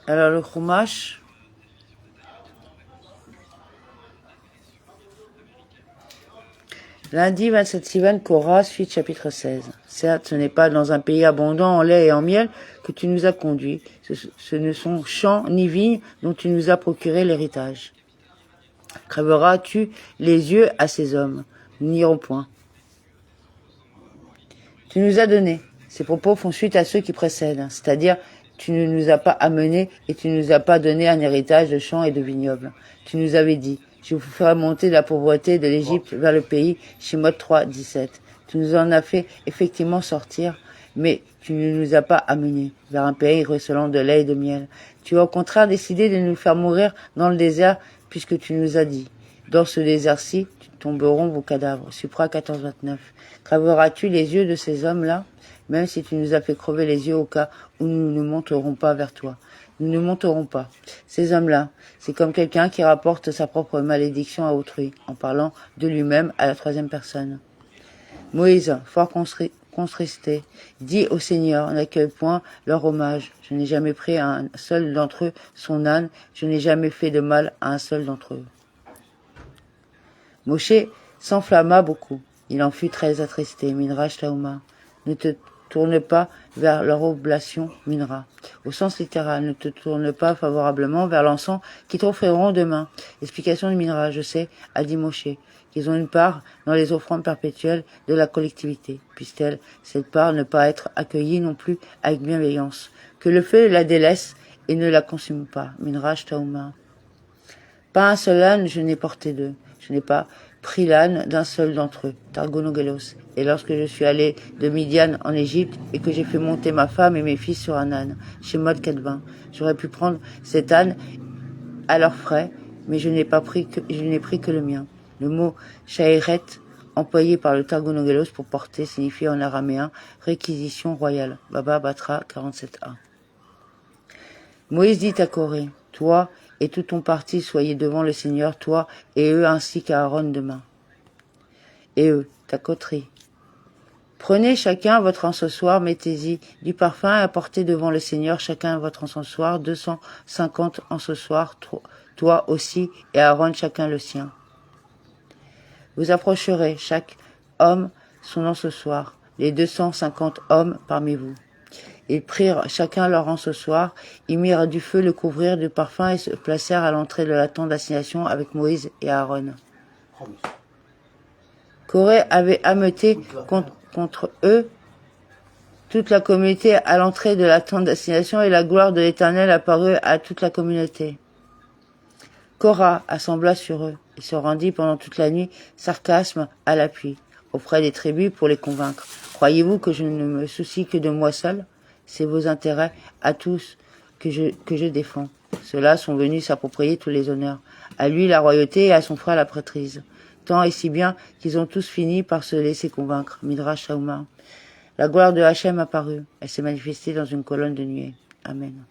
Alors le Chumash, lundi 27 Sivan, Korah, suite chapitre 16. Certes, ce n'est pas dans un pays abondant en lait et en miel que tu nous as conduits. Ce ne sont champs ni vignes dont tu nous as procuré l'héritage. Crèveras-tu les yeux à ces hommes? Nous n'irons point. Tu nous as donné. Ces propos font suite à ceux qui précèdent, c'est-à-dire tu ne nous as pas amenés et tu ne nous as pas donné un héritage de champs et de vignobles. Tu nous avais dit, je vous ferai monter de la pauvreté de l'Égypte vers le pays, Shemot 3, 17. Tu nous en as fait effectivement sortir, mais tu ne nous as pas amenés vers un pays ruisselant de lait et de miel. Tu as au contraire décidé de nous faire mourir dans le désert, puisque tu nous as dit, dans ce désert-ci, tomberont vos cadavres. Supra 14, 29. Crèveras-tu les yeux de ces hommes-là, même si tu nous as fait crever les yeux au cas où nous ne monterons pas vers toi? Nous ne monterons pas. Ces hommes-là, c'est comme quelqu'un qui rapporte sa propre malédiction à autrui, en parlant de lui-même à la troisième personne. Moïse, fort contristé, dit au Seigneur, n'accueille point leur hommage. Je n'ai jamais pris à un seul d'entre eux son âne, je n'ai jamais fait de mal à un seul d'entre eux. Moshe s'enflamma beaucoup. Il en fut très attristé. Minraj Taouma. Ne te tourne pas vers leur oblation, Minra. Au sens littéral, ne te tourne pas favorablement vers l'encens qui t'offriront demain. Explication de Minra, je sais, a dit Moshe, qu'ils ont une part dans les offrandes perpétuelles de la collectivité. Puisse-t-elle, cette part, ne pas être accueillie non plus avec bienveillance. Que le feu la délaisse et ne la consume pas. Minraj Taouma. Pas un seul âne je n'ai porté d'eux. Je n'ai pas pris l'âne d'un seul d'entre eux, Targonogelos. Et lorsque je suis allé de Midian en Égypte et que j'ai fait monter ma femme et mes fils sur un âne, chez Mod 420, j'aurais pu prendre cet âne à leurs frais, mais je n'ai pris que le mien. Le mot shaeret, employé par le Targonogelos pour porter, signifie en araméen réquisition royale. Baba Batra 47a. Moïse dit à Corée, toi et tout ton parti soyez devant le Seigneur, toi et eux ainsi qu'Aaron demain. Et eux, ta coterie. Prenez chacun votre encensoir, mettez-y du parfum et apportez devant le Seigneur chacun votre encensoir, 250 encensoirs, toi aussi et Aaron chacun le sien. Vous approcherez chaque homme son encensoir, les 250 hommes parmi vous. Ils prirent chacun leur encensoir, ils mirent du feu, le couvrirent de parfum et se placèrent à l'entrée de la tente d'assignation avec Moïse et Aaron. Corée avait ameuté contre eux toute la communauté à l'entrée de la tente d'assignation et la gloire de l'Éternel apparut à toute la communauté. Korah assembla sur eux et se rendit pendant toute la nuit, sarcasme à l'appui, auprès des tribus pour les convaincre. Croyez-vous que je ne me soucie que de moi seul? C'est vos intérêts à tous que je défends. Ceux-là sont venus s'approprier tous les honneurs. À lui la royauté et à son frère la prêtrise. Tant et si bien qu'ils ont tous fini par se laisser convaincre. Midrash Shauma. La gloire de Hachem apparut. Elle s'est manifestée dans une colonne de nuée. Amen.